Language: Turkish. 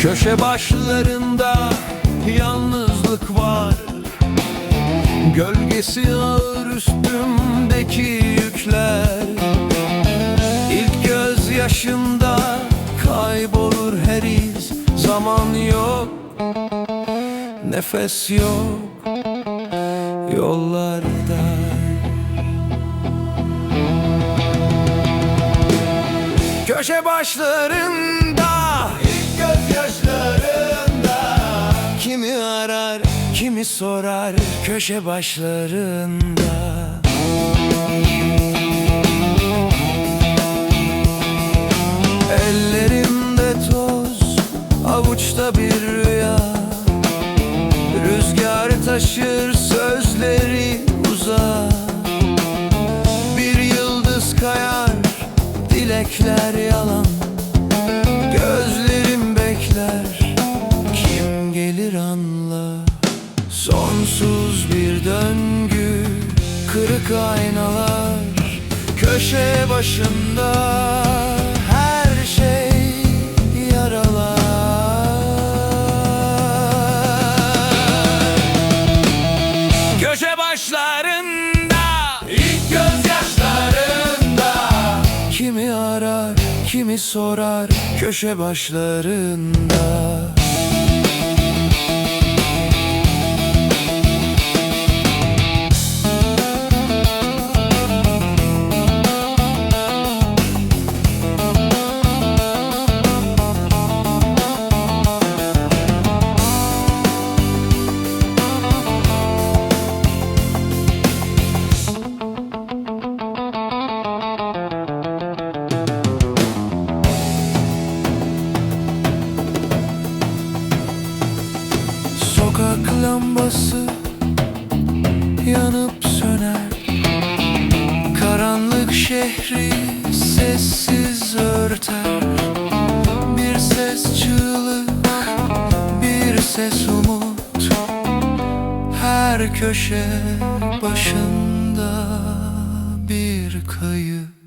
Köşe başlarında yalnızlık var, gölgesi ağır üstümdeki yükler. İlk gözyaşımda kaybolur her iz. Zaman yok, nefes yok yollarda. Köşe başlarında, ilk gözyaşlarında, kimi arar, kimi sorar köşe başlarında. Ellerimde toz, avuçta bir rüya. Rüzgar taşır sözleri uzağa. Bir yıldız kayar, dilekler yalan. Gözlerim bekler, kim gelir anla. Sonsuz bir döngü, kırık aynalar. Köşe başında her şey yaralar. Köşe başlarında, ilk gözyaşlarında, kimi arar, kimi sorar köşe başlarında. Sokak lambası yanıp söner, karanlık şehri sessiz örter. Bir ses çığlık, bir ses umut, her köşe başında bir kayıp.